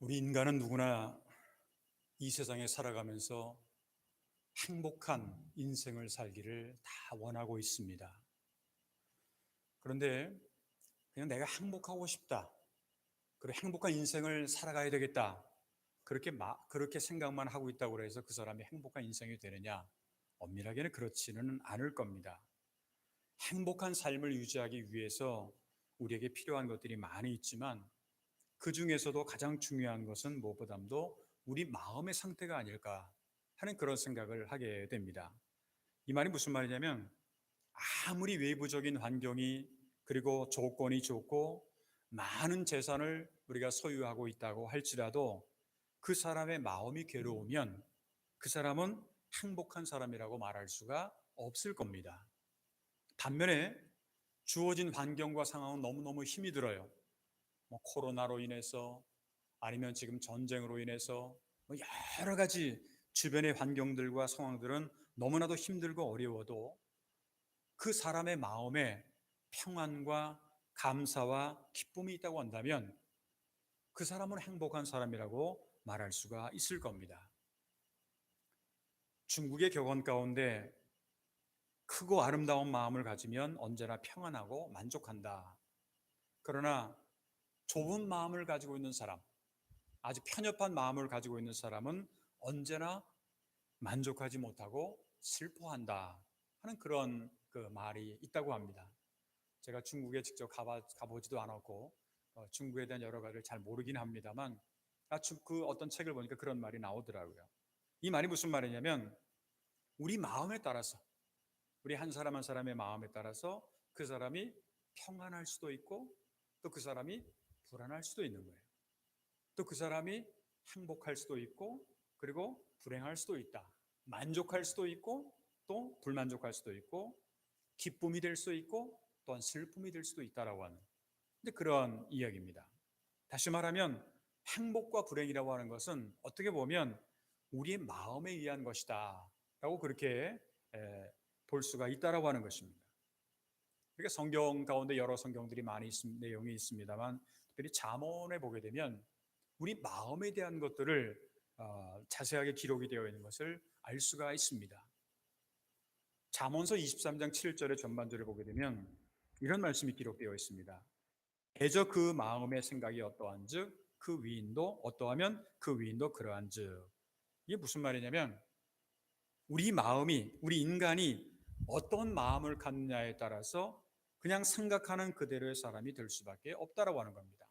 우리 인간은 누구나 이 세상에 살아가면서 행복한 인생을 살기를 다 원하고 있습니다. 그런데 그냥 내가 행복하고 싶다. 그리고 행복한 인생을 살아가야 되겠다. 그렇게 생각만 하고 있다고 해서 그 사람이 행복한 인생이 되느냐? 엄밀하게는 그렇지는 않을 겁니다. 행복한 삶을 유지하기 위해서 우리에게 필요한 것들이 많이 있지만 그 중에서도 가장 중요한 것은 무엇보다도 우리 마음의 상태가 아닐까 하는 그런 생각을 하게 됩니다. 이 말이 무슨 말이냐면 아무리 외부적인 환경이 그리고 조건이 좋고 많은 재산을 우리가 소유하고 있다고 할지라도 그 사람의 마음이 괴로우면 그 사람은 행복한 사람이라고 말할 수가 없을 겁니다. 반면에 주어진 환경과 상황은 너무너무 힘이 들어요. 코로나로 인해서 아니면 지금 전쟁으로 인해서 여러 가지 주변의 환경들과 상황들은 너무나도 힘들고 어려워도 그 사람의 마음에 평안과 감사와 기쁨이 있다고 한다면 그 사람은 행복한 사람이라고 말할 수가 있을 겁니다. 중국의 격언 가운데 크고 아름다운 마음을 가지면 언제나 평안하고 만족한다. 그러나 좁은 마음을 가지고 있는 사람, 아주 편협한 마음을 가지고 있는 사람은 언제나 만족하지 못하고 슬퍼한다 하는 그런 그 말이 있다고 합니다. 제가 중국에 직접 가보지도 않았고 중국에 대한 여러 가지를 잘 모르긴 합니다만 그 어떤 책을 보니까 그런 말이 나오더라고요. 이 말이 무슨 말이냐면 우리 마음에 따라서 우리 한 사람 한 사람의 마음에 따라서 그 사람이 평안할 수도 있고 또 그 사람이 불안할 수도 있는 거예요. 또 그 사람이 행복할 수도 있고 그리고 불행할 수도 있다. 만족할 수도 있고 또 불만족할 수도 있고 기쁨이 될 수도 있고 또한 슬픔이 될 수도 있다라고 하는 그런 이야기입니다. 다시 말하면 행복과 불행이라고 하는 것은 어떻게 보면 우리의 마음에 의한 것이다 라고 그렇게 볼 수가 있다라고 하는 것입니다. 그러니까 성경 가운데 여러 성경들이 많이 내용이 있습니다만 특별히 잠언에 보게 되면 우리 마음에 대한 것들을 자세하게 기록이 되어 있는 것을 알 수가 있습니다. 잠언서 23장 7절의 전반절을 보게 되면 이런 말씀이 기록되어 있습니다. 대저 그 마음의 생각이 어떠한즉 그 위인도 어떠하면 그 위인도 그러한즉. 이게 무슨 말이냐면 우리 인간이 어떤 마음을 갖느냐에 따라서 그냥 생각하는 그대로의 사람이 될 수밖에 없다라고 하는 겁니다.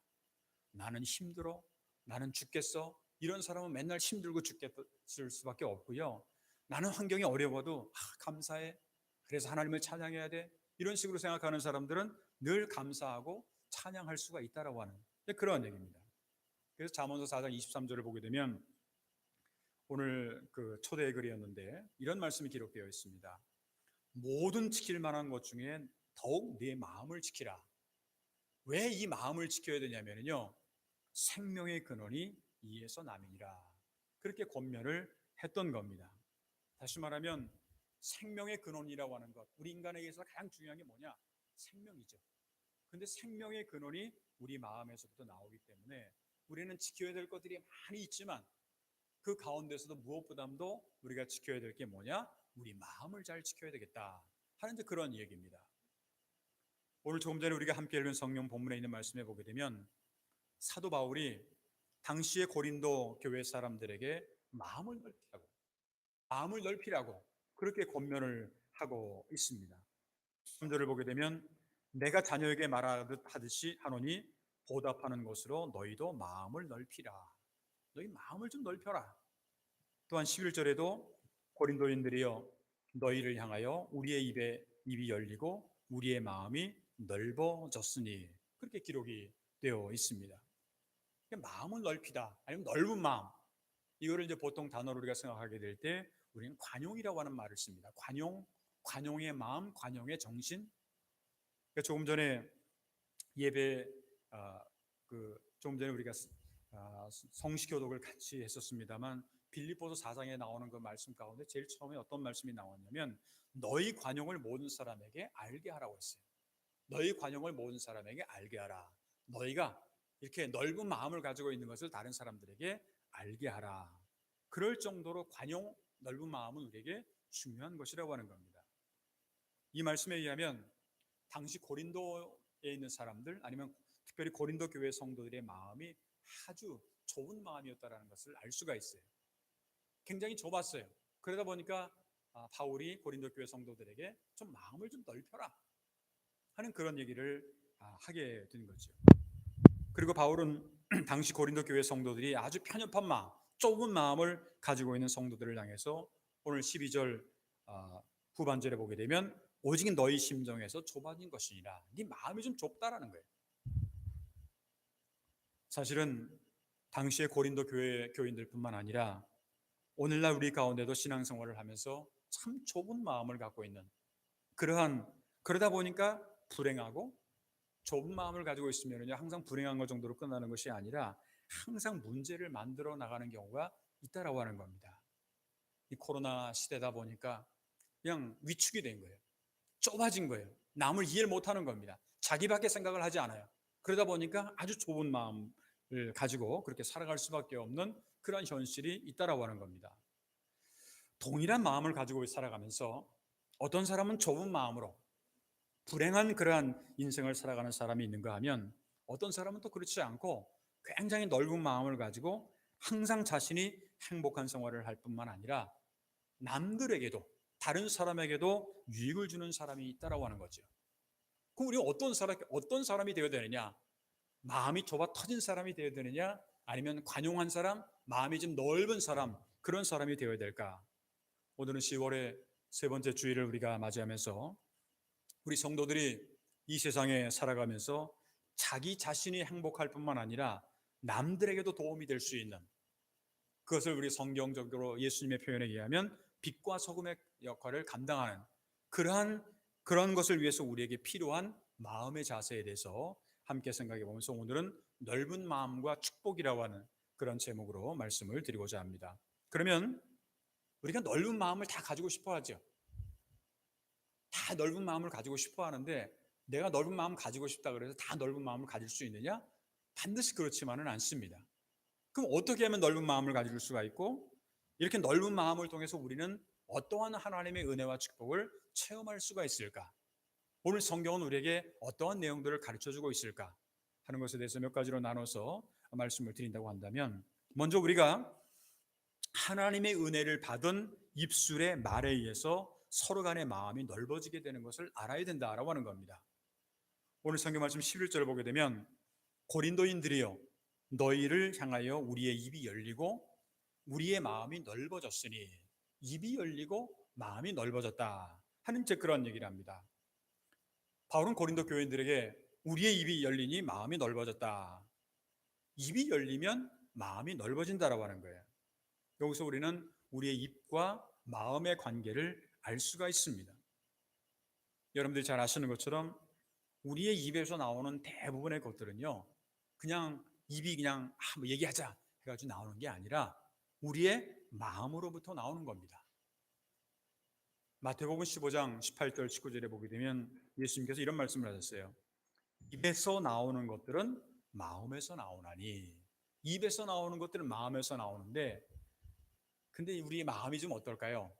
나는 힘들어, 나는 죽겠어, 이런 사람은 맨날 힘들고 죽겠을 수밖에 없고요. 나는 환경이 어려워도 감사해, 그래서 하나님을 찬양해야 돼, 이런 식으로 생각하는 사람들은 늘 감사하고 찬양할 수가 있다라고 하는 그런 얘기입니다. 그래서 잠언서 4장 23절을 보게 되면 오늘 그 초대의 글이었는데 이런 말씀이 기록되어 있습니다. 모든 지킬 만한 것 중에 더욱 네 마음을 지키라. 왜 이 마음을 지켜야 되냐면요, 생명의 근원이 이에서 남이니라. 그렇게 권면을 했던 겁니다. 다시 말하면 생명의 근원이라고 하는 것, 우리 인간에게서 가장 중요한 게 뭐냐? 생명이죠. 근데 생명의 근원이 우리 마음에서부터 나오기 때문에 우리는 지켜야 될 것들이 많이 있지만 그 가운데서도 무엇보다도 우리가 지켜야 될 게 뭐냐? 우리 마음을 잘 지켜야 되겠다 하는 그런 얘기입니다. 오늘 조금 전에 우리가 함께 읽은 성경 본문에 있는 말씀에 보게 되면 사도 바울이 당시의 고린도 교회 사람들에게 마음을 넓히라고 그렇게 권면을 하고 있습니다. 3절을 보게 되면 내가 자녀에게 말하듯이 하노니 보답하는 것으로 너희도 마음을 넓히라. 너희 마음을 좀 넓혀라. 또한 11절에도 고린도인들이여 너희를 향하여 우리의 입이 열리고 우리의 마음이 넓어졌으니 그렇게 기록이 되어 있습니다. 마음을 넓히다 아니면 넓은 마음, 이거를 이제 보통 단어로 우리가 생각하게 될 때 우리는 관용이라고 하는 말을 씁니다. 관용의 마음, 관용의 정신. 그러니까 조금 전에 예배 조금 전에 우리가 성시교독을 같이 했었습니다만 빌립보서 4장에 나오는 그 말씀 가운데 제일 처음에 어떤 말씀이 나왔냐면 너희 관용을 모든 사람에게 알게 하라고 했어요. 너희 관용을 모든 사람에게 알게 하라. 너희가 이렇게 넓은 마음을 가지고 있는 것을 다른 사람들에게 알게 하라. 그럴 정도로 관용, 넓은 마음은 우리에게 중요한 것이라고 하는 겁니다. 이 말씀에 의하면 당시 고린도에 있는 사람들, 아니면 특별히 고린도 교회 성도들의 마음이 아주 좁은 마음이었다는 것을 알 수가 있어요. 굉장히 좁았어요. 그러다 보니까 바울이 고린도 교회 성도들에게 좀 마음을 좀 넓혀라 하는 그런 얘기를 하게 된 거죠. 그리고 바울은 당시 고린도 교회 성도들이 아주 편협한 마음, 좁은 마음을 가지고 있는 성도들을 향해서 오늘 12절 후반절에 보게 되면 오직 너희 심정에서 좁아진 것이니라. 네 마음이 좀 좁다라는 거예요. 사실은 당시의 고린도 교회 교인들뿐만 아니라 오늘날 우리 가운데도 신앙생활을 하면서 참 좁은 마음을 갖고 있는 그러다 보니까 불행하고, 좁은 마음을 가지고 있으면 항상 불행한 것 정도로 끝나는 것이 아니라 항상 문제를 만들어 나가는 경우가 있다라고 하는 겁니다. 이 코로나 시대다 보니까 그냥 위축이 된 거예요. 좁아진 거예요. 남을 이해를 못하는 겁니다. 자기밖에 생각을 하지 않아요. 그러다 보니까 아주 좁은 마음을 가지고 그렇게 살아갈 수밖에 없는 그런 현실이 있다라고 하는 겁니다. 동일한 마음을 가지고 살아가면서 어떤 사람은 좁은 마음으로 불행한 그러한 인생을 살아가는 사람이 있는가 하면, 어떤 사람은 또 그렇지 않고 굉장히 넓은 마음을 가지고 항상 자신이 행복한 생활을 할 뿐만 아니라 남들에게도, 다른 사람에게도 유익을 주는 사람이 있다라고 하는 거죠. 그럼 우리 어떤 사람이 되어야 되느냐? 마음이 좁아 터진 사람이 되어야 되느냐? 아니면 관용한 사람, 마음이 좀 넓은 사람, 그런 사람이 되어야 될까? 오늘은 10월의 세 번째 주일을 우리가 맞이하면서 우리 성도들이 이 세상에 살아가면서 자기 자신이 행복할 뿐만 아니라 남들에게도 도움이 될 수 있는, 그것을 우리 성경적으로 예수님의 표현에 의하면 빛과 소금의 역할을 감당하는 그런 것을 위해서 우리에게 필요한 마음의 자세에 대해서 함께 생각해 보면서 오늘은 넓은 마음과 축복이라고 하는 그런 제목으로 말씀을 드리고자 합니다. 그러면 우리가 넓은 마음을 다 가지고 싶어 하죠. 다 넓은 마음을 가지고 싶어 하는데, 내가 넓은 마음 가지고 싶다 그래서 다 넓은 마음을 가질 수 있느냐? 반드시 그렇지만은 않습니다. 그럼 어떻게 하면 넓은 마음을 가질 수가 있고, 이렇게 넓은 마음을 통해서 우리는 어떠한 하나님의 은혜와 축복을 체험할 수가 있을까? 오늘 성경은 우리에게 어떠한 내용들을 가르쳐주고 있을까 하는 것에 대해서 몇 가지로 나눠서 말씀을 드린다고 한다면, 먼저 우리가 하나님의 은혜를 받은 입술의 말에 의해서 서로 간의 마음이 넓어지게 되는 것을 알아야 된다라고 하는 겁니다. 오늘 성경 말씀 11절을 보게 되면 고린도인들이여 너희를 향하여 우리의 입이 열리고 우리의 마음이 넓어졌으니, 입이 열리고 마음이 넓어졌다 하는 그런 얘기를 합니다. 바울은 고린도 교인들에게 우리의 입이 열리니 마음이 넓어졌다, 입이 열리면 마음이 넓어진다라고 하는 거예요. 여기서 우리는 우리의 입과 마음의 관계를 알 수가 있습니다. 여러분들이 잘 아시는 것처럼 우리의 입에서 나오는 대부분의 것들은요, 그냥 입이 그냥 뭐 얘기하자 해가지고 나오는 게 아니라 우리의 마음으로부터 나오는 겁니다. 마태복음 15장 18절 19절에 보게 되면 예수님께서 이런 말씀을 하셨어요. 입에서 나오는 것들은 마음에서 나오나니. 입에서 나오는 것들은 마음에서 나오는데, 근데 우리의 마음이 좀 어떨까요?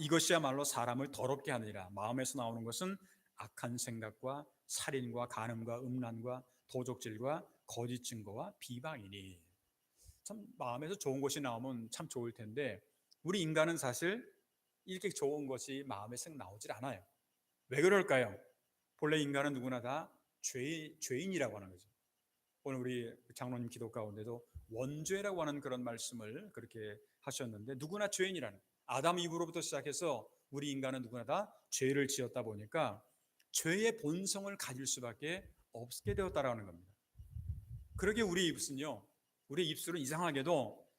이것이야말로 사람을 더럽게 하느니라. 마음에서 나오는 것은 악한 생각과 살인과 간음과 음란과 도적질과 거짓 증거와 비방이니. 참 마음에서 좋은 것이 나오면 참 좋을 텐데, 우리 인간은 사실 이렇게 좋은 것이 마음에서 나오질 않아요. 왜 그럴까요? 본래 인간은 누구나 다 죄인이라고 하는 거죠. 오늘 우리 장로님 기도 가운데도 원죄라고 하는 그런 말씀을 그렇게 하셨는데, 누구나 죄인이라는, 아담 이브로부터 시작해서 우리 인간은 누구나 다 죄를 지었다 보니까 죄의 본성을 가질 수밖에 없게 되었다라는 겁니다. 그러게 우리 입술은 이상하게도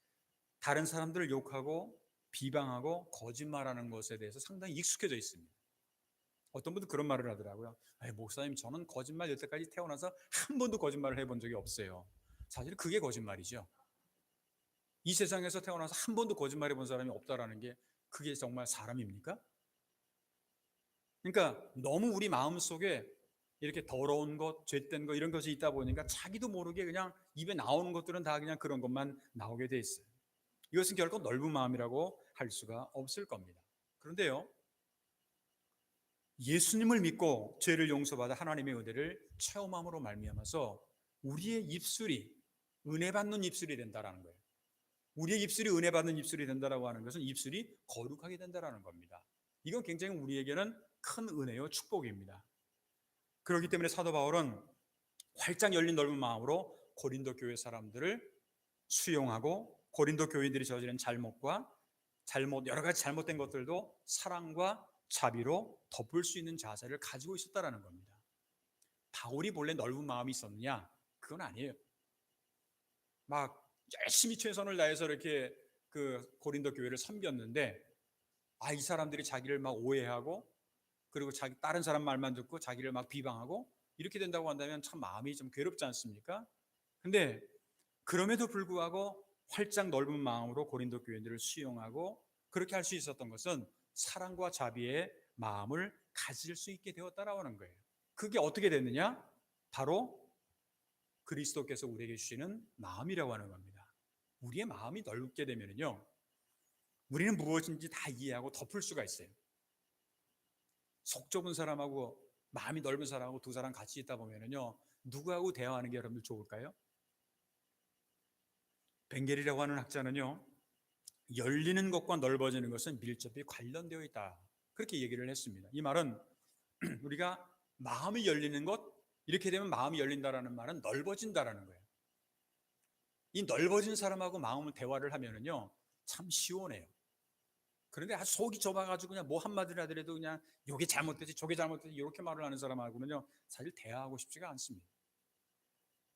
다른 사람들을 욕하고 비방하고 거짓말하는 것에 대해서 상당히 익숙해져 있습니다. 어떤 분도 그런 말을 하더라고요. 목사님, 저는 거짓말 여태까지 태어나서 한 번도 거짓말을 해본 적이 없어요. 사실 그게 거짓말이죠. 이 세상에서 태어나서 한 번도 거짓말 해본 사람이 없다라는 게, 그게 정말 사람입니까? 그러니까 너무 우리 마음속에 이렇게 더러운 것, 죄된 것 이런 것이 있다 보니까 자기도 모르게 그냥 입에 나오는 것들은 다 그냥 그런 것만 나오게 돼 있어요. 이것은 결코 넓은 마음이라고 할 수가 없을 겁니다. 그런데요, 예수님을 믿고 죄를 용서받아 하나님의 은혜를 체험함으로 말미암아서 우리의 입술이 은혜 받는 입술이 된다라는 거예요. 우리의 입술이 은혜 받는 입술이 된다라고 하는 것은 입술이 거룩하게 된다라는 겁니다. 이건 굉장히 우리에게는 큰 은혜요 축복입니다. 그렇기 때문에 사도 바울은 활짝 열린 넓은 마음으로 고린도 교회 사람들을 수용하고 고린도 교인들이 저지른 여러 가지 잘못된 것들도 사랑과 자비로 덮을 수 있는 자세를 가지고 있었다라는 겁니다. 바울이 본래 넓은 마음이 있었느냐? 그건 아니에요. 막 열심히 최선을 다해서 이렇게 그 고린도 교회를 섬겼는데, 이 사람들이 자기를 막 오해하고, 그리고 다른 사람 말만 듣고 자기를 막 비방하고 이렇게 된다고 한다면 참 마음이 좀 괴롭지 않습니까? 근데 그럼에도 불구하고 활짝 넓은 마음으로 고린도 교인들을 수용하고 그렇게 할 수 있었던 것은 사랑과 자비의 마음을 가질 수 있게 되었다라고 하는 거예요. 그게 어떻게 됐느냐? 바로 그리스도께서 우리에게 주시는 마음이라고 하는 겁니다. 우리의 마음이 넓게 되면요, 우리는 무엇인지 다 이해하고 덮을 수가 있어요. 속 좁은 사람하고 마음이 넓은 사람하고 두 사람 같이 있다 보면요, 누구하고 대화하는 게 여러분들 좋을까요? 벵겔이라고 하는 학자는요, 열리는 것과 넓어지는 것은 밀접히 관련되어 있다, 그렇게 얘기를 했습니다. 이 말은 우리가 마음이 열리는 것, 이렇게 되면 마음이 열린다라는 말은 넓어진다라는 거예요. 이 넓어진 사람하고 마음을 대화를 하면은요, 참 시원해요. 그런데 아주 속이 좁아가지고 그냥 뭐 한마디를 하더라도 그냥 요게 잘못됐지 저게 잘못됐지 이렇게 말을 하는 사람하고는요, 사실 대화하고 싶지가 않습니다.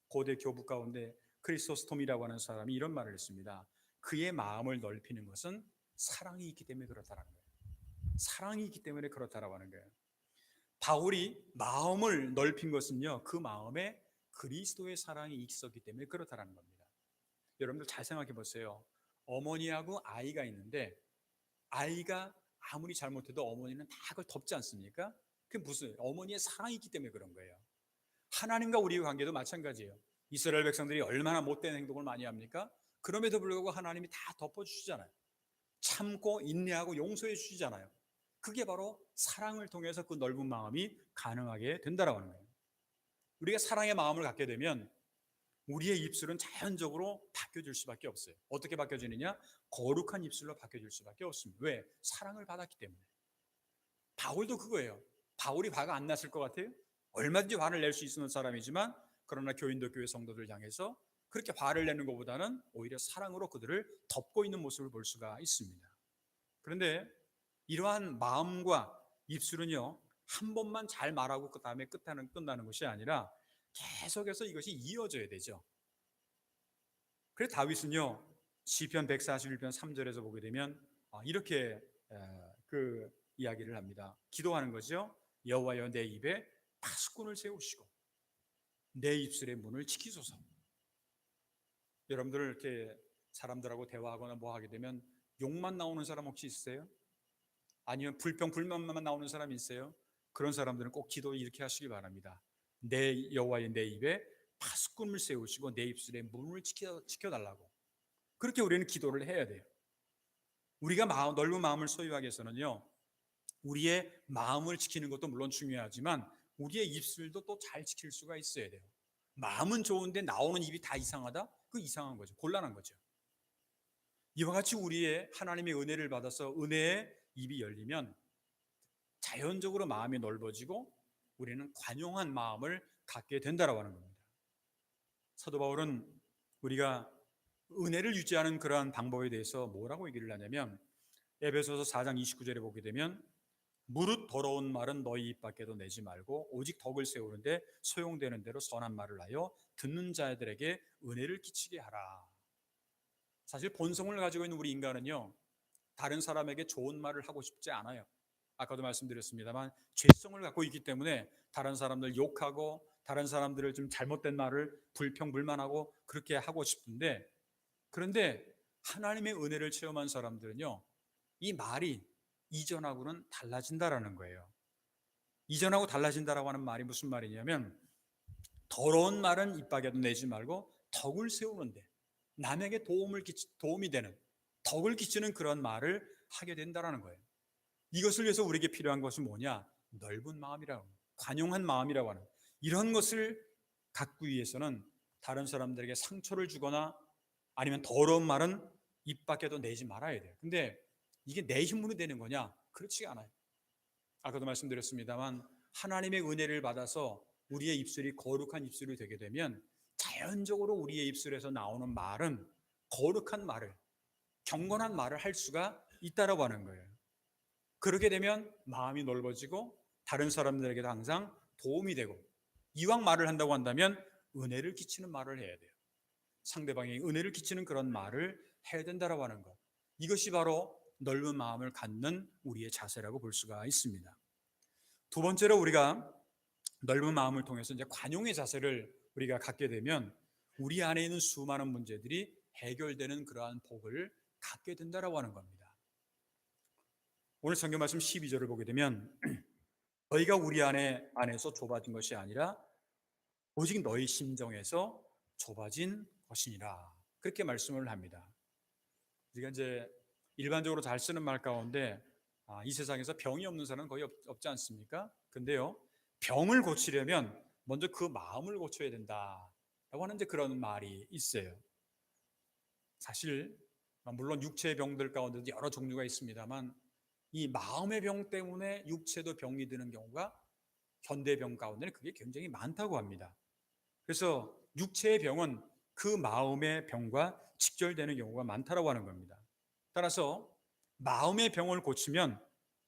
고대 교부 가운데 크리소스톰이라고 하는 사람이 이런 말을 했습니다. 그의 마음을 넓히는 것은 사랑이 있기 때문에 그렇다는 거예요. 사랑이 있기 때문에 그렇다라고 하는 거예요. 바울이 마음을 넓힌 것은요, 그 마음에 그리스도의 사랑이 있었기 때문에 그렇다는 겁니다. 여러분들 잘 생각해 보세요. 어머니하고 아이가 있는데 아이가 아무리 잘못해도 어머니는 다 그걸 덮지 않습니까? 그게 무슨 어머니의 사랑이 있기 때문에 그런 거예요. 하나님과 우리의 관계도 마찬가지예요. 이스라엘 백성들이 얼마나 못된 행동을 많이 합니까? 그럼에도 불구하고 하나님이 다 덮어주시잖아요. 참고 인내하고 용서해 주시잖아요. 그게 바로 사랑을 통해서 그 넓은 마음이 가능하게 된다라고 하는 거예요. 우리가 사랑의 마음을 갖게 되면 우리의 입술은 자연적으로 바뀌어질 수밖에 없어요. 어떻게 바뀌어지느냐? 거룩한 입술로 바뀌어질 수밖에 없습니다. 왜? 사랑을 받았기 때문에. 바울도 그거예요. 바울이 화가 안 났을 것 같아요? 얼마든지 화를 낼 수 있는 사람이지만, 그러나 교인도 교회 성도들 향해서 그렇게 화를 내는 것보다는 오히려 사랑으로 그들을 덮고 있는 모습을 볼 수가 있습니다. 그런데 이러한 마음과 입술은요, 한 번만 잘 말하고 그 다음에 끝나는 것이 아니라 계속해서 이것이 이어져야 되죠. 그래서 다윗은요, 시편 141편 3절에서 보게 되면 이렇게 그 이야기를 합니다. 기도하는 거죠. 여호와여, 내 입에 파수꾼을 세우시고 내 입술의 문을 지키소서. 여러분들 이렇게 사람들하고 대화하거나 뭐 하게 되면 욕만 나오는 사람 혹시 있으세요? 아니면 불평불만만 나오는 사람이 있어요? 그런 사람들은 꼭 기도 이렇게 하시기 바랍니다. 내 여호와의 내 입에 파수꾼을 세우시고 내 입술의 문을 지켜달라고. 그렇게 우리는 기도를 해야 돼요. 우리가 넓은 마음을 소유하기 위해서는요, 우리의 마음을 지키는 것도 물론 중요하지만 우리의 입술도 또 잘 지킬 수가 있어야 돼요. 마음은 좋은데 나오는 입이 다 이상하다? 그 이상한 거죠. 곤란한 거죠. 이와 같이 우리의 하나님의 은혜를 받아서 은혜의 입이 열리면 자연적으로 마음이 넓어지고 우리는 관용한 마음을 갖게 된다라고 하는 겁니다. 사도 바울은 우리가 은혜를 유지하는 그러한 방법에 대해서 뭐라고 얘기를 하냐면, 에베소서 4장 29절에 보게 되면 무릇 더러운 말은 너희 입 밖에도 내지 말고 오직 덕을 세우는데 소용되는 대로 선한 말을 하여 듣는 자들에게 은혜를 끼치게 하라. 사실 본성을 가지고 있는 우리 인간은요, 다른 사람에게 좋은 말을 하고 싶지 않아요. 아까도 말씀드렸습니다만 죄성을 갖고 있기 때문에 다른 사람들 욕하고 다른 사람들을 좀 잘못된 말을 불평불만하고 그렇게 하고 싶은데, 그런데 하나님의 은혜를 체험한 사람들은요, 이 말이 이전하고는 달라진다라는 거예요. 이전하고 달라진다라고 하는 말이 무슨 말이냐면 더러운 말은 입 밖에도 내지 말고 덕을 세우는데 남에게 도움이 되는 덕을 끼치는 그런 말을 하게 된다라는 거예요. 이것을 위해서 우리에게 필요한 것은 뭐냐? 넓은 마음이라고, 관용한 마음이라고 하는 이런 것을 갖기 위해서는 다른 사람들에게 상처를 주거나 아니면 더러운 말은 입 밖에도 내지 말아야 돼요. 근데 이게 내 힘으로 되는 거냐? 그렇지가 않아요. 아까도 말씀드렸습니다만 하나님의 은혜를 받아서 우리의 입술이 거룩한 입술이 되게 되면 자연적으로 우리의 입술에서 나오는 말은 거룩한 말을, 경건한 말을 할 수가 있다라고 하는 거예요. 그렇게 되면 마음이 넓어지고 다른 사람들에게도 항상 도움이 되고, 이왕 말을 한다고 한다면 은혜를 끼치는 말을 해야 돼요. 상대방에게 은혜를 끼치는 그런 말을 해야 된다라고 하는 것. 이것이 바로 넓은 마음을 갖는 우리의 자세라고 볼 수가 있습니다. 두 번째로 우리가 넓은 마음을 통해서 이제 관용의 자세를 우리가 갖게 되면 우리 안에 있는 수많은 문제들이 해결되는 그러한 복을 갖게 된다라고 하는 겁니다. 오늘 성경 말씀 12절을 보게 되면 너희가 우리 안에서 좁아진 것이 아니라 오직 너희 심정에서 좁아진 것이니라. 그렇게 말씀을 합니다. 우리가 이제 일반적으로 잘 쓰는 말 가운데 이 세상에서 병이 없는 사람은 거의 없지 않습니까? 근데요, 병을 고치려면 먼저 그 마음을 고쳐야 된다라고 하는 이제 그런 말이 있어요. 사실 물론 육체의 병들 가운데도 여러 종류가 있습니다만 이 마음의 병 때문에 육체도 병이 드는 경우가 현대병 가운데는 그게 굉장히 많다고 합니다. 그래서 육체의 병은 그 마음의 병과 직결되는 경우가 많다고 하는 겁니다. 따라서 마음의 병을 고치면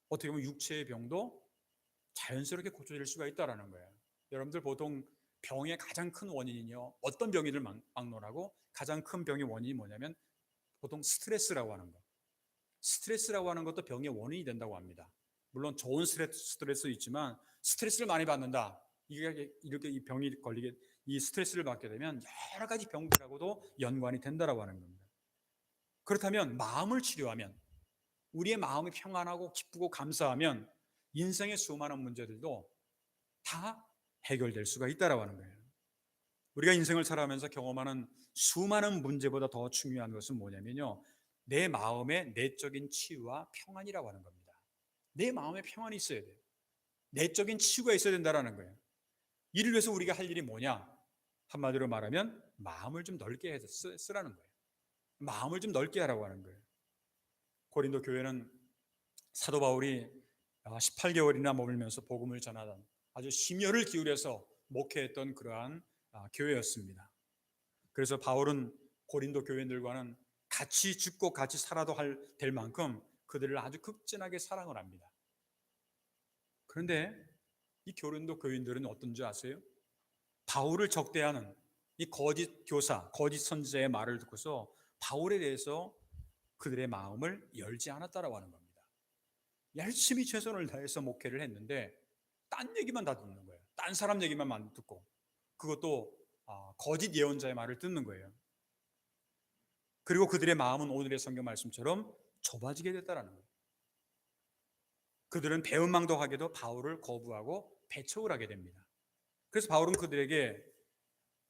어떻게 보면 육체의 병도 자연스럽게 고쳐질 수가 있다는 거예요. 여러분들 보통 병의 가장 큰 원인이요, 어떤 병이들 막론하고 가장 큰 병의 원인이 뭐냐면 보통 스트레스라고 하는 거. 스트레스라고 하는 것도 병의 원인이 된다고 합니다. 물론 좋은 스트레스 있지만 스트레스를 많이 받는다, 이렇게 이 병이 걸리게, 이 스트레스를 받게 되면 여러 가지 병들하고도 연관이 된다라고 하는 겁니다. 그렇다면 마음을 치료하면, 우리의 마음이 평안하고 기쁘고 감사하면 인생의 수많은 문제들도 다 해결될 수가 있다라고 하는 거예요. 우리가 인생을 살아가면서 경험하는 수많은 문제보다 더 중요한 것은 뭐냐면요, 내 마음의 내적인 치유와 평안이라고 하는 겁니다. 내 마음에 평안이 있어야 돼요. 내적인 치유가 있어야 된다는 거예요. 이를 위해서 우리가 할 일이 뭐냐? 한마디로 말하면 마음을 좀 넓게 해서 쓰라는 거예요. 마음을 좀 넓게 하라고 하는 거예요. 고린도 교회는 사도 바울이 18개월이나 머물면서 복음을 전하던 아주 심혈을 기울여서 목회했던 그러한 교회였습니다. 그래서 바울은 고린도 교회들과는 같이 죽고 같이 살아도 될 만큼 그들을 아주 극진하게 사랑을 합니다. 그런데 이 고린도 교인들은 어떤지 아세요? 바울을 적대하는 이 거짓 교사, 거짓 선지자의 말을 듣고서 바울에 대해서 그들의 마음을 열지 않았다라고 하는 겁니다. 열심히 최선을 다해서 목회를 했는데 딴 얘기만 다 듣는 거예요. 딴 사람 얘기만 듣고, 그것도 거짓 예언자의 말을 듣는 거예요. 그리고 그들의 마음은 오늘의 성경 말씀처럼 좁아지게 됐다라는 거예요. 그들은 배은망덕하게도 바울을 거부하고 배척을 하게 됩니다. 그래서 바울은 그들에게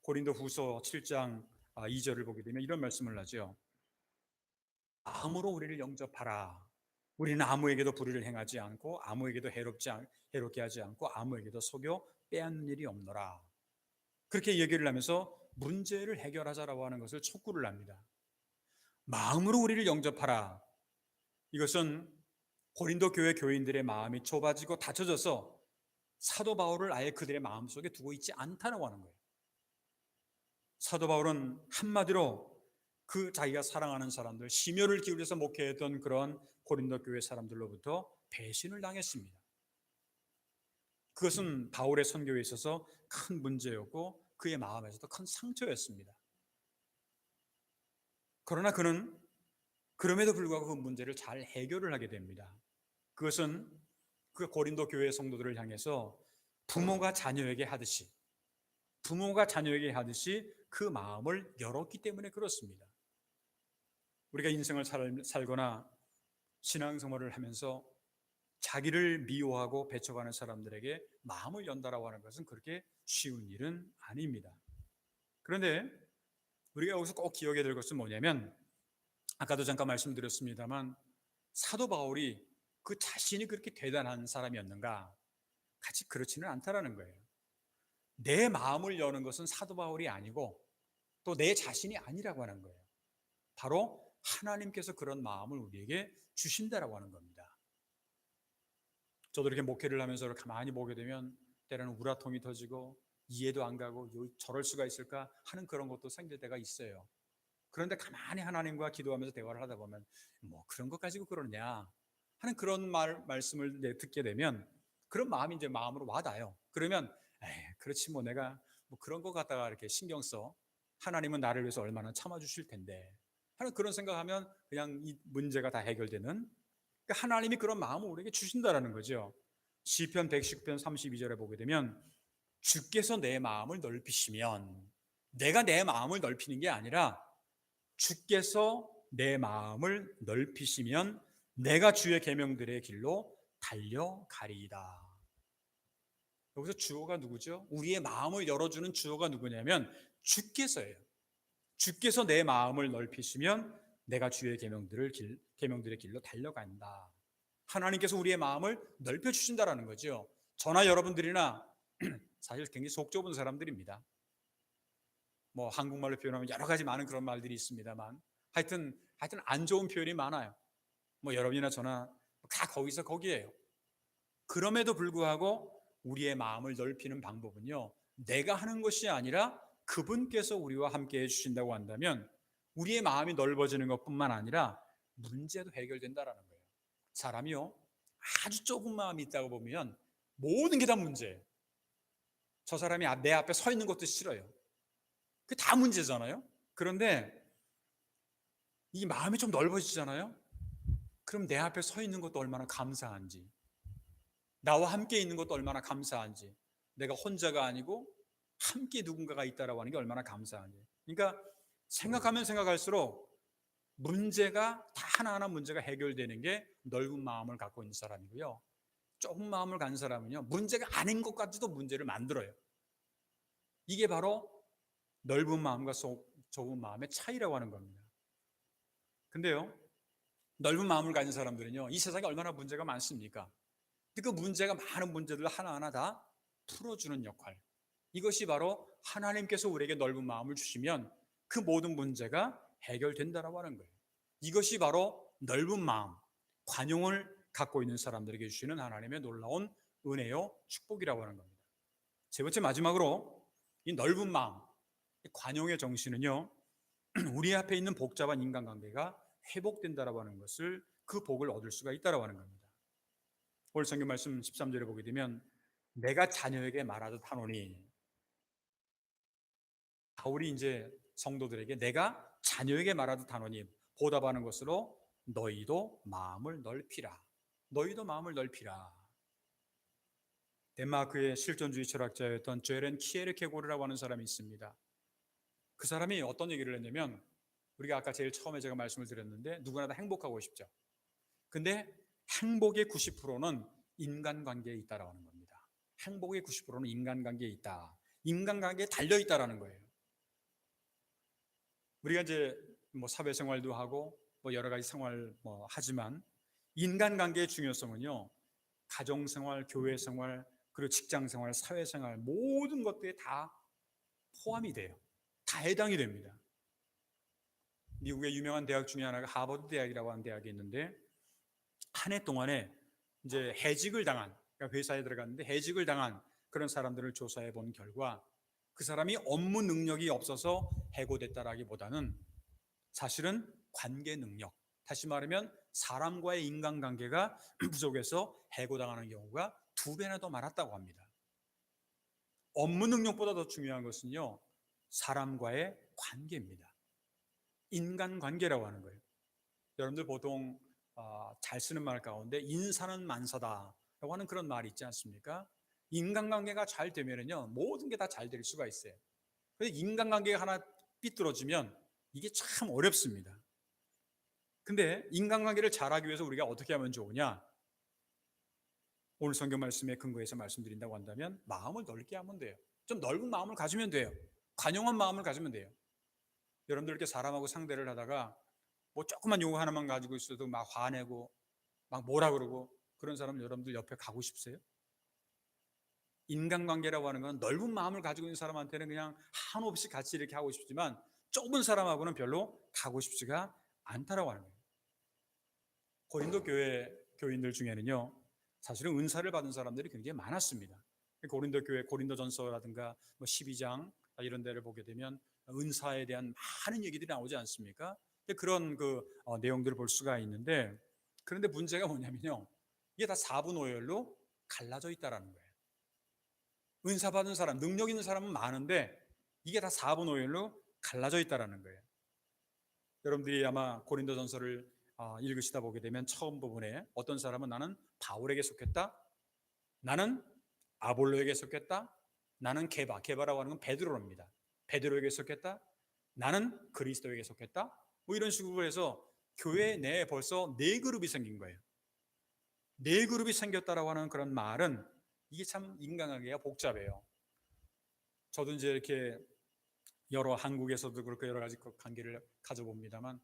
고린도 후서 7장 2절을 보게 되면 이런 말씀을 하죠. 마음으로 우리를 영접하라. 우리는 아무에게도 불의를 행하지 않고 아무에게도 해롭게 하지 않고 아무에게도 속여 빼앗는 일이 없노라. 그렇게 얘기를 하면서 문제를 해결하자라고 하는 것을 촉구를 합니다. 마음으로 우리를 영접하라. 이것은 고린도 교회 교인들의 마음이 좁아지고 닫혀져서 사도 바울을 아예 그들의 마음속에 두고 있지 않다고 하는 거예요. 사도 바울은 한마디로 그 자기가 사랑하는 사람들, 심혈을 기울여서 목회했던 그런 고린도 교회 사람들로부터 배신을 당했습니다. 그것은 바울의 선교에 있어서 큰 문제였고 그의 마음에서도 큰 상처였습니다. 그러나 그는 그럼에도 불구하고 그 문제를 잘 해결을 하게 됩니다. 그것은 그 고린도 교회 성도들을 향해서 부모가 자녀에게 하듯이 그 마음을 열었기 때문에 그렇습니다. 우리가 인생을 살거나 신앙생활을 하면서 자기를 미워하고 배척하는 사람들에게 마음을 연다라고 하는 것은 그렇게 쉬운 일은 아닙니다. 그런데 우리가 여기서 꼭 기억해야 될 것은 뭐냐면, 아까도 잠깐 말씀드렸습니다만 사도 바울이 그 자신이 그렇게 대단한 사람이었는가? 같이 그렇지는 않다라는 거예요. 내 마음을 여는 것은 사도 바울이 아니고 또 내 자신이 아니라고 하는 거예요. 바로 하나님께서 그런 마음을 우리에게 주신다라고 하는 겁니다. 저도 이렇게 목회를 하면서 가만히 보게 되면 때로는 우라통이 터지고 이해도 안 가고 저럴 수가 있을까 하는 그런 것도 생길 때가 있어요. 그런데 가만히 하나님과 기도하면서 대화를 하다 보면 뭐 그런 것 가지고 그러냐 하는 그런 말씀을 듣게 되면 그런 마음이 이제 마음으로 와닿아요. 그러면 에이, 그렇지 뭐 내가 뭐 그런 것 갖다가 이렇게 신경 써. 하나님은 나를 위해서 얼마나 참아주실 텐데 하는 그런 생각하면 그냥 이 문제가 다 해결되는, 그러니까 하나님이 그런 마음을 우리에게 주신다라는 거죠. 시편 119편 32절에 보게 되면 주께서 내 마음을 넓히시면, 내가 내 마음을 넓히는 게 아니라 주께서 내 마음을 넓히시면 내가 주의 계명들의 길로 달려가리이다. 여기서 주어가 누구죠? 우리의 마음을 열어주는 주어가 누구냐면 주께서예요. 주께서 내 마음을 넓히시면 내가 주의 계명들의 길로 달려간다. 하나님께서 우리의 마음을 넓혀주신다라는 거죠. 저나 여러분들이나 사실 굉장히 속 좁은 사람들입니다. 뭐 한국말로 표현하면 여러 가지 많은 그런 말들이 있습니다만 하여튼 안 좋은 표현이 많아요. 뭐 여러분이나 저나 다 거기서 거기에요. 그럼에도 불구하고 우리의 마음을 넓히는 방법은요, 내가 하는 것이 아니라 그분께서 우리와 함께 해주신다고 한다면 우리의 마음이 넓어지는 것뿐만 아니라 문제도 해결된다라는 거예요. 사람이요, 아주 좁은 마음이 있다고 보면 모든 게 다 문제예요. 저 사람이 내 앞에 서 있는 것도 싫어요. 그게 다 문제잖아요. 그런데 이 마음이 좀 넓어지잖아요. 그럼 내 앞에 서 있는 것도 얼마나 감사한지, 나와 함께 있는 것도 얼마나 감사한지, 내가 혼자가 아니고 함께 누군가가 있다라고 하는 게 얼마나 감사한지. 그러니까 생각하면 생각할수록 문제가 다 하나하나 문제가 해결되는 게 넓은 마음을 갖고 있는 사람이고요. 좁은 마음을 가진 사람은요, 문제가 아닌 것 같아도 문제를 만들어요. 이게 바로 넓은 마음과 좁은 마음의 차이라고 하는 겁니다. 근데요, 넓은 마음을 가진 사람들은요, 이 세상에 얼마나 문제가 많습니까? 그 문제가 많은 문제들을 하나하나 다 풀어주는 역할. 이것이 바로 하나님께서 우리에게 넓은 마음을 주시면 그 모든 문제가 해결된다라고 하는 거예요. 이것이 바로 넓은 마음, 관용을 갖고 있는 사람들에게 주시는 하나님의 놀라운 은혜요 축복이라고 하는 겁니다. 세 번째 마지막으로 이 넓은 마음, 이 관용의 정신은요, 우리 앞에 있는 복잡한 인간관계가 회복된다라고 하는 것을, 그 복을 얻을 수가 있다라고 하는 겁니다. 오늘 성경 말씀 13절에 보게 되면 내가 자녀에게 말하듯 하노니, 바울이 이제 성도들에게 내가 자녀에게 말하듯 하노니 보답하는 것으로 너희도 마음을 넓히라. 너희도 마음을 넓히라. 덴마크의 실존주의 철학자였던 죄렌 키에르케고르라고 하는 사람이 있습니다. 그 사람이 어떤 얘기를 했냐면, 우리가 아까 제일 처음에 제가 말씀을 드렸는데 누구나 다 행복하고 싶죠. 근데 행복의 90%는 인간관계에 있다라고 하는 겁니다. 행복의 90%는 인간관계에 있다. 인간관계에 달려있다라는 거예요. 우리가 이제 뭐 사회생활도 하고 뭐 여러 가지 생활 뭐 하지만 인간관계의 중요성은요, 가정생활, 교회생활, 그리고 직장생활, 사회생활 모든 것들이 다 포함이 돼요. 다 해당이 됩니다. 미국의 유명한 대학 중에 하나가 하버드 대학이라고 하는 대학이 있는데 한 해 동안에 이제 해직을 당한, 그러니까 회사에 들어갔는데 해직을 당한 그런 사람들을 조사해 본 결과 그 사람이 업무 능력이 없어서 해고됐다라기보다는 사실은 관계 능력, 다시 말하면 사람과의 인간관계가 부족해서 해고당하는 경우가 2배나 더 많았다고 합니다. 업무 능력보다 더 중요한 것은요, 사람과의 관계입니다. 인간관계라고 하는 거예요. 여러분들 보통 잘 쓰는 말 가운데 인사는 만사다라고 하는 그런 말이 있지 않습니까? 인간관계가 잘 되면은요, 모든 게 다 잘 될 수가 있어요. 그런데 인간관계가 하나 삐뚤어지면 이게 참 어렵습니다. 근데 인간관계를 잘하기 위해서 우리가 어떻게 하면 좋으냐? 오늘 성경 말씀에 근거해서 말씀드린다고 한다면 마음을 넓게 하면 돼요. 좀 넓은 마음을 가지면 돼요. 관용한 마음을 가지면 돼요. 여러분들 이렇게 사람하고 상대를 하다가 뭐 조그만 요구 하나만 가지고 있어도 막 화내고 막 뭐라 그러고 그런 사람 여러분들 옆에 가고 싶으세요? 인간관계라고 하는 건 넓은 마음을 가지고 있는 사람한테는 그냥 한없이 같이 이렇게 하고 싶지만 좁은 사람하고는 별로 가고 싶지가 않다라고 하는 거예요. 고린도 교회 교인들 중에는요, 사실은 은사를 받은 사람들이 굉장히 많았습니다. 고린도 교회 고린도전서라든가 뭐 12장 이런 데를 보게 되면 은사에 대한 많은 얘기들이 나오지 않습니까? 그런 내용들을 볼 수가 있는데, 그런데 문제가 뭐냐면요, 이게 다 사분오열로 갈라져 있다라는 거예요. 은사 받은 사람, 능력 있는 사람은 많은데 이게 다 사분오열로 갈라져 있다라는 거예요. 여러분들이 아마 고린도전서를 읽으시다 보게 되면 처음 부분에 어떤 사람은 나는 바울에게 속했다, 나는 아볼로에게 속했다, 나는 게바라고 하는 건 베드로입니다. 베드로에게 속했다, 나는 그리스도에게 속했다, 뭐 이런 식으로 해서 교회 내에 벌써 네 그룹이 생긴 거예요. 네 그룹이 생겼다라고 하는 그런 말은 이게 참 인간관계가 복잡해요. 저도 이제 이렇게 여러 한국에서도 그렇게 여러 가지 관계를 가져봅니다만,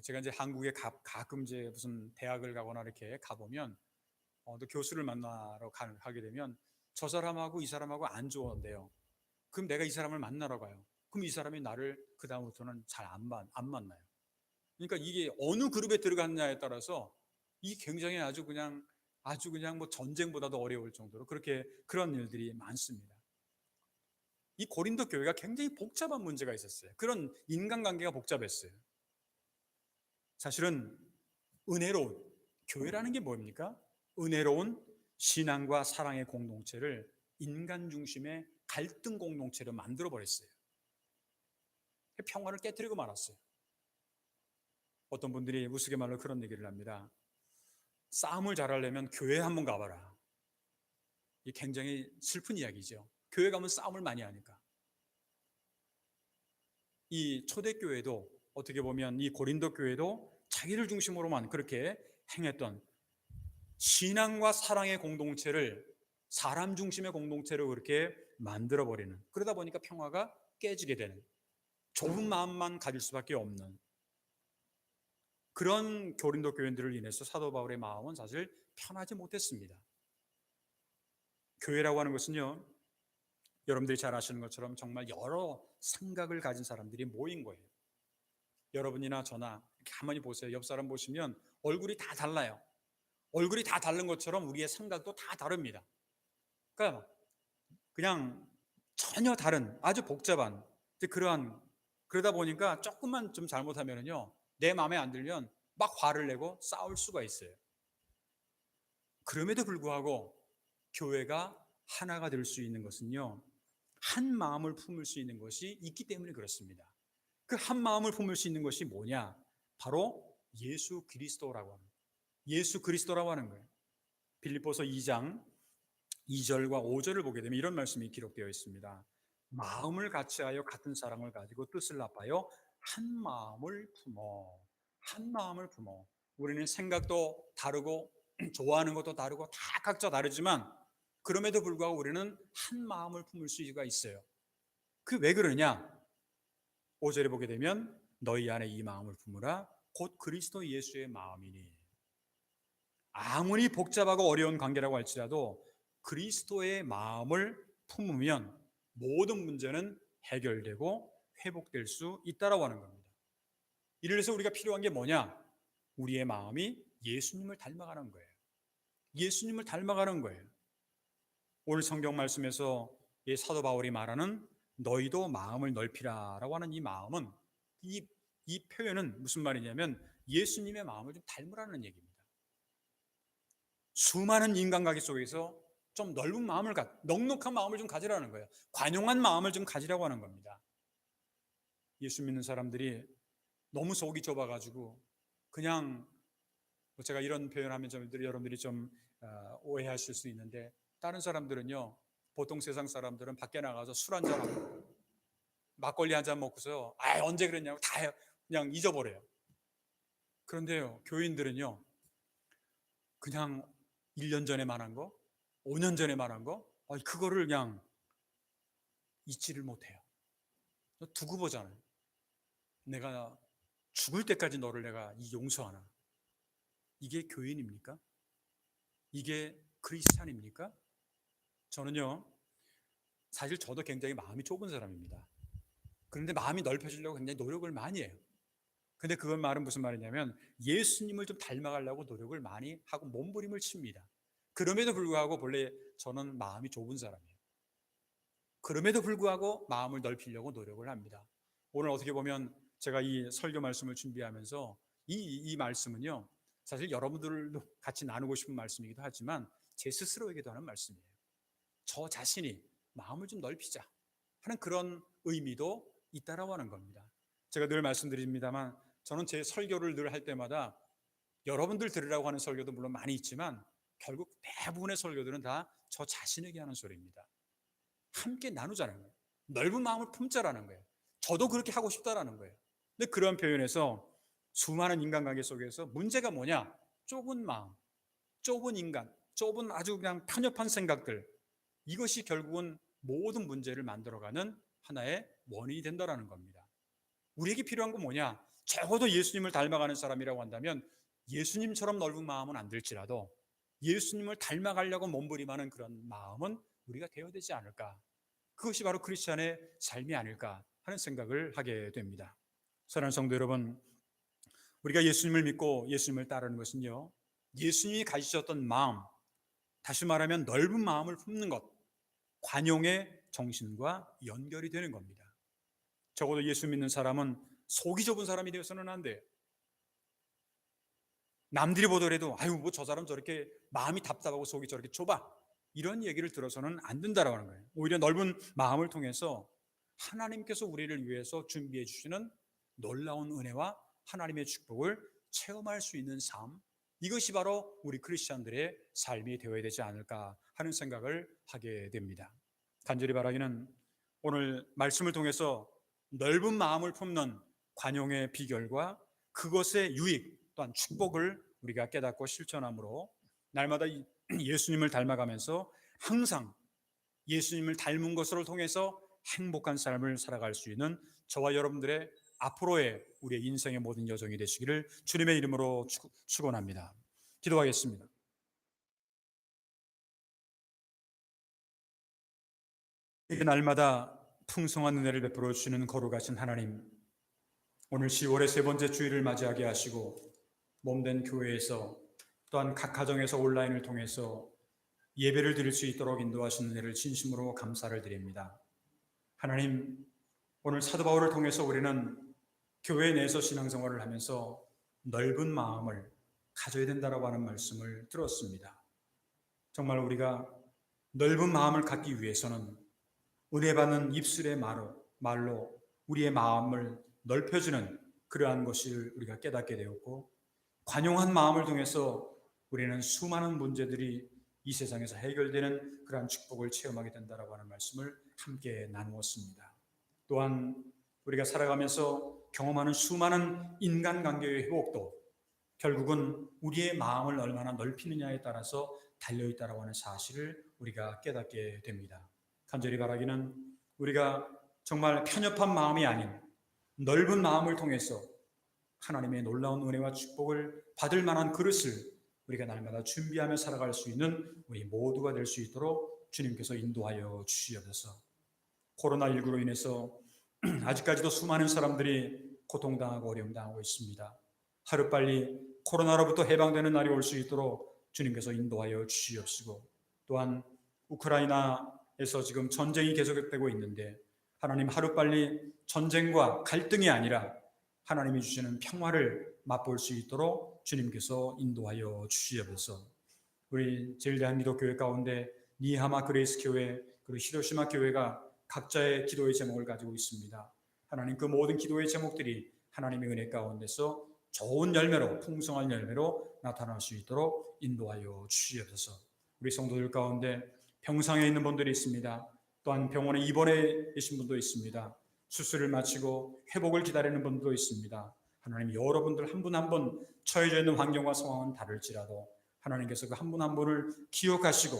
제가 이제 한국에 가끔 이제 무슨 대학을 가거나 이렇게 가보면 또 교수를 만나러 가게 되면 저 사람하고 이 사람하고 안 좋은데요. 그럼 내가 이 사람을 만나러 가요. 그럼 이 사람이 나를 그 다음부터는 잘 안 만나요. 그러니까 이게 어느 그룹에 들어갔냐에 따라서 이 굉장히 아주 그냥 뭐 전쟁보다도 어려울 정도로 그렇게 그런 일들이 많습니다. 이 고린도 교회가 굉장히 복잡한 문제가 있었어요. 그런 인간관계가 복잡했어요. 사실은 은혜로운 교회라는 게 뭡니까? 은혜로운 신앙과 사랑의 공동체를 인간 중심의 갈등 공동체로 만들어 버렸어요. 평화를 깨뜨리고 말았어요. 어떤 분들이 우스갯말로 그런 얘기를 합니다. 싸움을 잘하려면 교회에 한번 가봐라. 이게 굉장히 슬픈 이야기죠. 교회 가면 싸움을 많이 하니까. 이 초대교회도 어떻게 보면 이 고린도 교회도 자기를 중심으로만 그렇게 행했던 신앙과 사랑의 공동체를 사람 중심의 공동체로 그렇게 만들어버리는, 그러다 보니까 평화가 깨지게 되는, 좁은 마음만 가질 수밖에 없는 그런 고린도 교인들을 인해서 사도 바울의 마음은 사실 편하지 못했습니다. 교회라고 하는 것은요, 여러분들이 잘 아시는 것처럼 정말 여러 생각을 가진 사람들이 모인 거예요. 여러분이나 저나 가만히 보세요. 옆 사람 보시면 얼굴이 다 달라요. 얼굴이 다 다른 것처럼 우리의 생각도 다 다릅니다. 그러니까 그냥 전혀 다른 아주 복잡한 그러다 보니까 조금만 좀 잘못하면요, 내 마음에 안 들면 막 화를 내고 싸울 수가 있어요. 그럼에도 불구하고 교회가 하나가 될 수 있는 것은요, 한 마음을 품을 수 있는 것이 있기 때문에 그렇습니다. 그 한 마음을 품을 수 있는 것이 뭐냐? 바로 예수 그리스도라고 하는 거예요. 빌립보서 2장 2절과 5절을 보게 되면 이런 말씀이 기록되어 있습니다. 마음을 같이하여 같은 사랑을 가지고 뜻을 합하여 한 마음을 품어. 우리는 생각도 다르고 좋아하는 것도 다르고 다 각자 다르지만 그럼에도 불구하고 우리는 한 마음을 품을 수가 있어요. 그 왜 그러냐? 5절에 보게 되면 너희 안에 이 마음을 품으라 곧 그리스도 예수의 마음이니. 아무리 복잡하고 어려운 관계라고 할지라도 그리스도의 마음을 품으면 모든 문제는 해결되고 회복될 수 있다라고 하는 겁니다. 이래서 우리가 필요한 게 뭐냐? 우리의 마음이 예수님을 닮아가는 거예요. 예수님을 닮아가는 거예요. 오늘 성경 말씀에서 이 사도 바울이 말하는 너희도 마음을 넓히라라고 하는 이 마음은 이 표현은 무슨 말이냐면 예수님의 마음을 좀 닮으라는 얘기입니다. 수많은 인간관계 속에서 좀 넓은 마음을 넉넉한 마음을 좀 가지라는 거예요. 관용한 마음을 좀 가지라고 하는 겁니다. 예수 믿는 사람들이 너무 속이 좁아가지고 그냥 제가 이런 표현하면 여러분들이 좀 오해하실 수 있는데, 다른 사람들은요, 보통 세상 사람들은 밖에 나가서 술 한잔 하고 막걸리 한 잔 먹고서 언제 그랬냐고 다 그냥 잊어버려요. 그런데요, 교인들은요, 그냥 1년 전에 말한 거, 5년 전에 말한 거, 그거를 그냥 잊지를 못해요. 두고 보잖아요. 내가 죽을 때까지 너를 내가 용서하나. 이게 교인입니까? 이게 크리스찬입니까? 저는요, 사실 저도 굉장히 마음이 좁은 사람입니다. 그런데 마음이 넓혀지려고 굉장히 노력을 많이 해요. 근데 그건 말은 무슨 말이냐면 예수님을 좀 닮아가려고 노력을 많이 하고 몸부림을 칩니다. 그럼에도 불구하고 본래 저는 마음이 좁은 사람이에요. 그럼에도 불구하고 마음을 넓히려고 노력을 합니다. 오늘 어떻게 보면 제가 이 설교 말씀을 준비하면서 이 말씀은요, 사실 여러분들도 같이 나누고 싶은 말씀이기도 하지만 제 스스로에게도 하는 말씀이에요. 저 자신이 마음을 좀 넓히자 하는 그런 의미도 있다라고 하는 겁니다. 제가 늘 말씀드립니다만 저는 제 설교를 늘 할 때마다 여러분들 들으라고 하는 설교도 물론 많이 있지만 결국 대부분의 설교들은 다 저 자신에게 하는 소리입니다. 함께 나누자는 거예요. 넓은 마음을 품자라는 거예요. 저도 그렇게 하고 싶다라는 거예요. 근데 그런 표현에서 수많은 인간관계 속에서 문제가 뭐냐? 좁은 마음, 좁은 인간, 좁은 아주 그냥 편협한 생각들, 이것이 결국은 모든 문제를 만들어가는 하나의 원인이 된다는 겁니다. 우리에게 필요한 건 뭐냐? 적어도 예수님을 닮아가는 사람이라고 한다면 예수님처럼 넓은 마음은 안 될지라도 예수님을 닮아가려고 몸부림하는 그런 마음은 우리가 되어야 되지 않을까? 그것이 바로 크리스찬의 삶이 아닐까 하는 생각을 하게 됩니다. 사랑하는 성도 여러분, 우리가 예수님을 믿고 예수님을 따르는 것은요, 예수님이 가지셨던 마음, 다시 말하면 넓은 마음을 품는 것, 관용의 정신과 연결이 되는 겁니다. 적어도 예수 믿는 사람은 속이 좁은 사람이 되어서는 안 돼요. 남들이 보더라도 아유 뭐 저 사람 저렇게 마음이 답답하고 속이 저렇게 좁아, 이런 얘기를 들어서는 안 된다라고 하는 거예요. 오히려 넓은 마음을 통해서 하나님께서 우리를 위해서 준비해 주시는 놀라운 은혜와 하나님의 축복을 체험할 수 있는 삶, 이것이 바로 우리 크리스찬들의 삶이 되어야 되지 않을까 하는 생각을 하게 됩니다. 간절히 바라기는 오늘 말씀을 통해서 넓은 마음을 품는 관용의 비결과 그것의 유익 또한 축복을 우리가 깨닫고 실천함으로 날마다 예수님을 닮아가면서 항상 예수님을 닮은 것을 통해서 행복한 삶을 살아갈 수 있는 저와 여러분들의 앞으로의 우리의 인생의 모든 여정이 되시기를 주님의 이름으로 축원합니다. 기도하겠습니다. 날마다 풍성한 은혜를 베풀어 주시는 거룩하신 하나님, 오늘 10월의 세 번째 주일을 맞이하게 하시고 몸된 교회에서 또한 각 가정에서 온라인을 통해서 예배를 드릴 수 있도록 인도하신 은혜를 진심으로 감사를 드립니다. 하나님, 오늘 사도 바울을 통해서 우리는 교회 내에서 신앙생활을 하면서 넓은 마음을 가져야 된다고 하는 말씀을 들었습니다. 정말 우리가 넓은 마음을 갖기 위해서는 은혜 받는 입술의 말로 우리의 마음을 넓혀주는 그러한 것을 우리가 깨닫게 되었고, 관용한 마음을 통해서 우리는 수많은 문제들이 이 세상에서 해결되는 그러한 축복을 체험하게 된다고 하는 말씀을 함께 나누었습니다. 또한 우리가 살아가면서 경험하는 수많은 인간관계의 회복도 결국은 우리의 마음을 얼마나 넓히느냐에 따라서 달려있다고 하는 사실을 우리가 깨닫게 됩니다. 간절히 바라기는 우리가 정말 편협한 마음이 아닌 넓은 마음을 통해서 하나님의 놀라운 은혜와 축복을 받을 만한 그릇을 우리가 날마다 준비하며 살아갈 수 있는 우리 모두가 될 수 있도록 주님께서 인도하여 주시옵소서. 코로나19로 인해서 아직까지도 수많은 사람들이 고통당하고 어려움당하고 있습니다. 하루빨리 코로나로부터 해방되는 날이 올 수 있도록 주님께서 인도하여 주시옵시고, 또한 우크라이나에서 지금 전쟁이 계속되고 있는데 하나님, 하루빨리 전쟁과 갈등이 아니라 하나님이 주시는 평화를 맛볼 수 있도록 주님께서 인도하여 주시옵소서. 우리 제일대한기독교회 가운데 니하마 그레이스 교회 그리고 히로시마 교회가 각자의 기도의 제목을 가지고 있습니다. 하나님, 그 모든 기도의 제목들이 하나님의 은혜 가운데서 좋은 열매로, 풍성한 열매로 나타날 수 있도록 인도하여 주시옵소서. 우리 성도들 가운데 병상에 있는 분들이 있습니다. 또한 병원에 입원해 계신 분도 있습니다. 수술을 마치고 회복을 기다리는 분도 있습니다. 하나님, 여러분들 한 분 한 분 처해져 있는 환경과 상황은 다를지라도 하나님께서 그 한 분 한 분을 기억하시고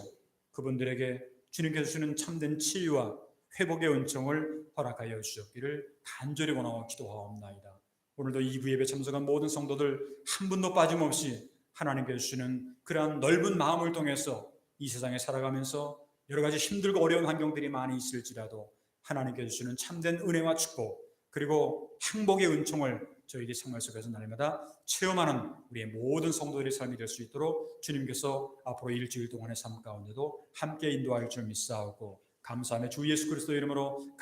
그분들에게 주님께서 주시는 참된 치유와 회복의 은총을 허락하여 주셨기를 간절히 원하고 기도하옵나이다. 오늘도 이 구예배 참석한 모든 성도들 한 분도 빠짐없이 하나님께서 주시는 그러한 넓은 마음을 통해서 이 세상에 살아가면서 여러 가지 힘들고 어려운 환경들이 많이 있을지라도 하나님께서 주시는 참된 은혜와 축복 그리고 행복의 은총을 저희들이 생활 속에서 날마다 체험하는 우리의 모든 성도들의 삶이 될 수 있도록 주님께서 앞으로 일주일 동안의 삶 가운데도 함께 인도할 줄 믿사오고 감사하며 주 예수 그리스도 이름으로